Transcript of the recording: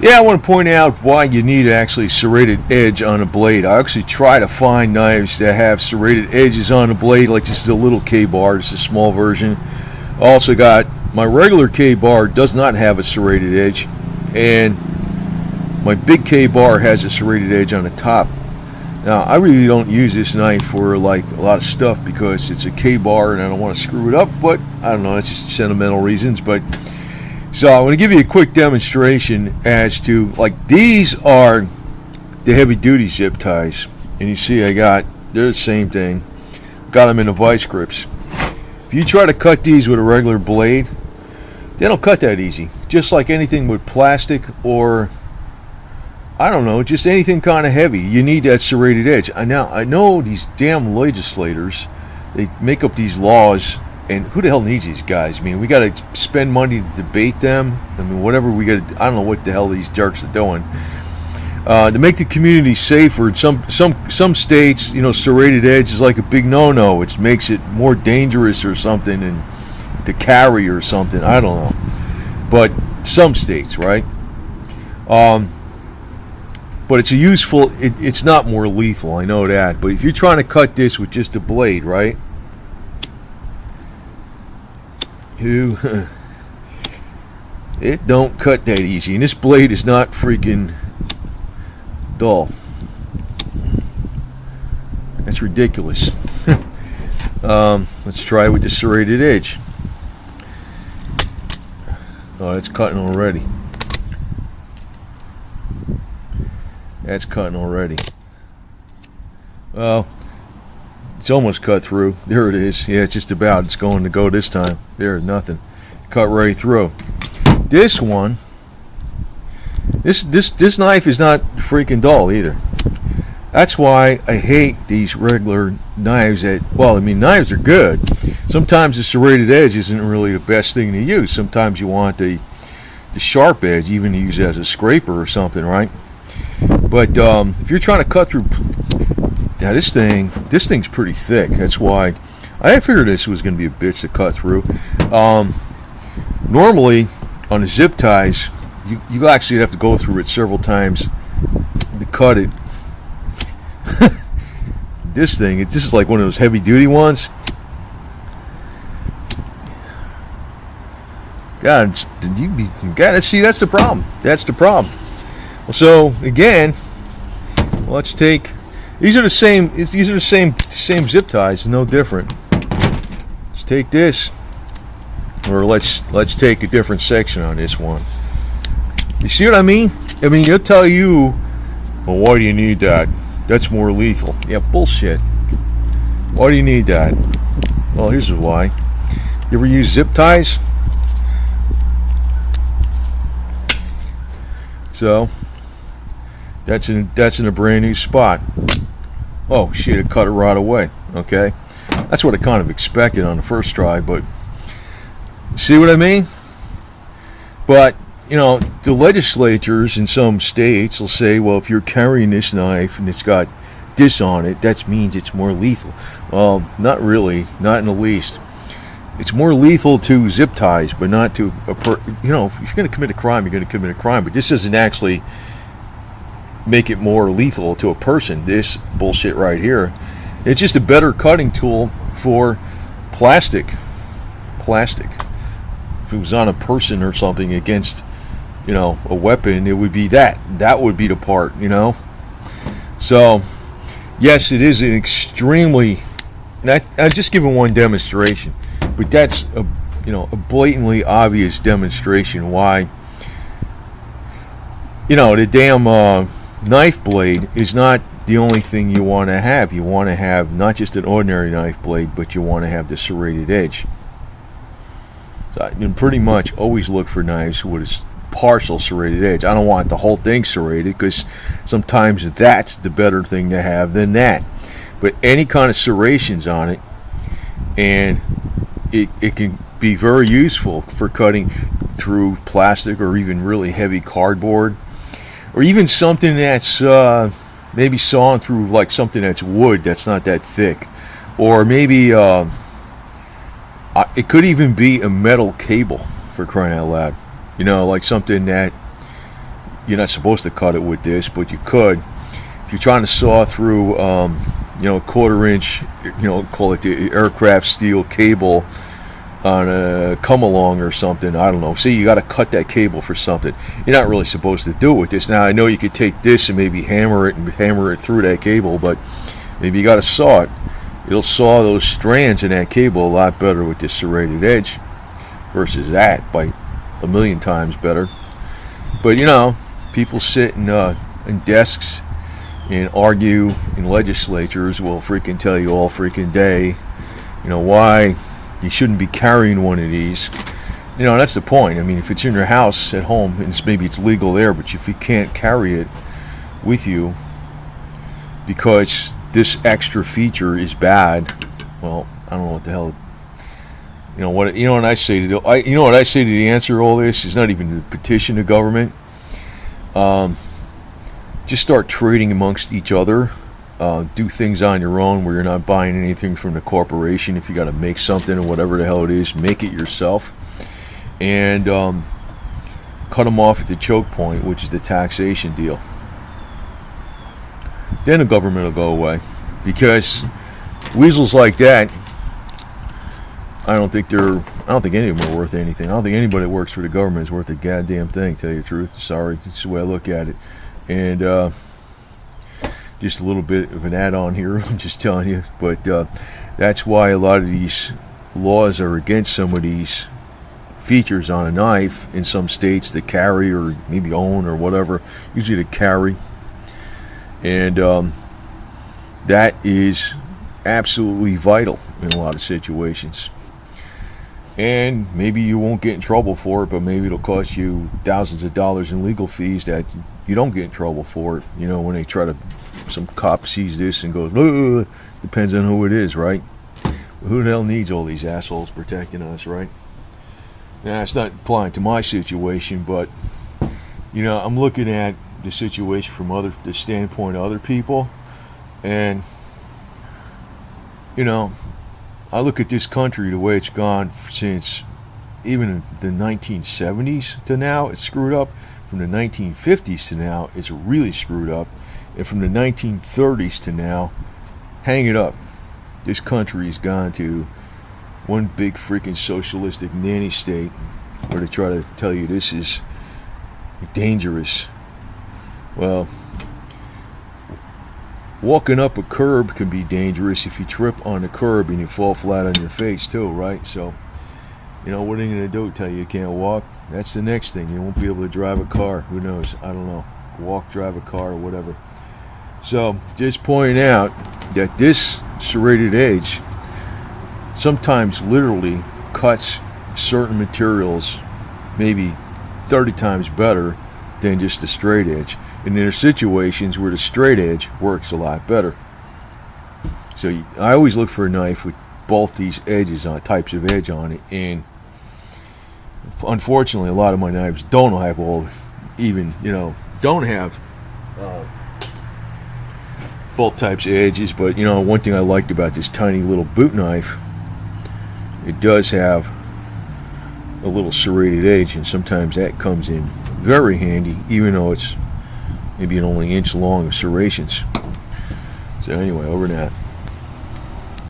Yeah, I want to point out why you need actually serrated edge on a blade. I actually try to find knives that have serrated edges on the blade, like this is a little K-bar, it's a small version. Also got my regular K-bar does not have a serrated edge, and my big K-bar has a serrated edge on the top. Now, I really don't use this knife for like a lot of stuff because it's a K-bar and I don't want to screw it up, but I don't know, it's just sentimental reasons. But so I'm going to give you a quick demonstration as to, like, these are the heavy duty zip ties, and you see they're the same thing. Got them in the vice grips. If you try to cut these with a regular blade, they don't cut that easy. Just like anything with plastic or, I don't know, just anything kind of heavy, you need that serrated edge. Now, I know these damn legislators, they make up these laws, and who the hell needs these guys? I mean, we got to spend money to debate them. I mean, whatever we got to, I don't know what the hell these jerks are doing. To make the community safer, in some states, you know, serrated edge is like a big no-no. It makes it more dangerous or something, and to carry or something. I don't know. But some states, right? But it's a useful, it's not more lethal, I know that. But if you're trying to cut this with just a blade, right? It don't cut that easy. And this blade is not freaking dull. That's ridiculous. Let's try with the serrated edge. Oh, it's cutting already. That's cutting already. Well, it's almost cut through. There it is. Yeah, it's just about. It's going to go this time. There's nothing. Cut right through. This one, this knife is not freaking dull either. That's why I hate these regular knives that, well, I mean, knives are good. Sometimes the serrated edge isn't really the best thing to use. Sometimes you want the sharp edge, even to use it as a scraper or something, right? But if you're trying to cut through, now this thing's pretty thick. That's why I figured this was going to be a bitch to cut through. Normally on the zip ties, you actually have to go through it several times to cut it. This is like one of those heavy duty ones. God, see, that's the problem. That's the problem. So again, let's take. These are the same. These are the same zip ties. No different. Let's take this, or let's take a different section on this one. You see what I mean? I mean, they'll tell you, well, why do you need that? That's more lethal. Yeah, bullshit. Why do you need that? Well, here's why. You ever use zip ties? So that's in a brand new spot. Oh shit, it cut it right away. Okay, that's what I kind of expected on the first try, but see what I mean? But you know, the legislatures in some states will say, well, if you're carrying this knife and it's got this on it, that means it's more lethal. Well, not really, not in the least. It's more lethal to zip ties, but not to you know, if you're going to commit a crime, you're going to commit a crime. But this doesn't actually make it more lethal to a person. This bullshit right here, it's just a better cutting tool for plastic. If it was on a person or something against, you know, a weapon, it would be that would be the part, you know. So yes, it is an extremely, I'm just giving one demonstration, but that's a, you know, a blatantly obvious demonstration why, you know, the damn knife blade is not the only thing you want to have. You want to have not just an ordinary knife blade, but you want to have the serrated edge. So I can pretty much always look for knives with a partial serrated edge. I don't want the whole thing serrated, because sometimes that's the better thing to have than that. But any kind of serrations on it, and it can be very useful for cutting through plastic or even really heavy cardboard, or even something that's maybe sawing through like something that's wood that's not that thick, or maybe it could even be a metal cable, for crying out loud. You know, like something that you're not supposed to cut it with this, but you could. If you're trying to saw through, a 1/4 inch, call it the aircraft steel cable on a come along or something, I don't know. See, you got to cut that cable for something. You're not really supposed to do it with this. Now, I know you could take this and maybe hammer it through that cable, but maybe you got to saw it. It'll saw those strands in that cable a lot better with this serrated edge versus that, by a million times better. But people sit in desks and argue in legislatures will freaking tell you all freaking day, why you shouldn't be carrying one of these. That's the point. I mean, if it's in your house at home, and maybe it's legal there, but if you can't carry it with you because this extra feature is bad, well, I don't know what the hell. What I say to what I say to the answer to all this is not even to petition the government. Just start trading amongst each other. Do things on your own where you're not buying anything from the corporation. If you got to make something or whatever the hell it is, make it yourself. And cut them off at the choke point, which is the taxation deal. Then the government will go away. Because weasels like that, I don't think any of them are worth anything. I don't think anybody that works for the government is worth a goddamn thing, to tell you the truth. Sorry, that's the way I look at it. And just a little bit of an add-on here, I'm just telling you. But that's why a lot of these laws are against some of these features on a knife in some states that carry or maybe own or whatever. Usually to carry. And that is absolutely vital in a lot of situations. And maybe you won't get in trouble for it, but maybe it'll cost you thousands of dollars in legal fees that you don't get in trouble for it. When they try to, some cop sees this and goes, ugh, depends on who it is, right? Who the hell needs all these assholes protecting us, right? Now, it's not applying to my situation, but, I'm looking at the situation from the standpoint of other people, and, I look at this country, the way it's gone since even the 1970s to now, it's screwed up. From the 1950s to now, it's really screwed up. And from the 1930s to now, hang it up. This country has gone to one big freaking socialistic nanny state where they try to tell you this is dangerous. Well, walking up a curb can be dangerous if you trip on the curb and you fall flat on your face too, right? So, what are you going to do? Tell you can't walk? That's the next thing. You won't be able to drive a car. Who knows? I don't know. Walk, drive a car, or whatever. So, just pointing out that this serrated edge sometimes literally cuts certain materials maybe 30 times better than just the straight edge. And there are situations where the straight edge works a lot better. So I always look for a knife with both these edges on, types of edge on it, and unfortunately a lot of my knives don't have don't have both types of edges. But one thing I liked about this tiny little boot knife, it does have a little serrated edge, and sometimes that comes in very handy, even though it's maybe an only inch long of serrations. So anyway, over and out.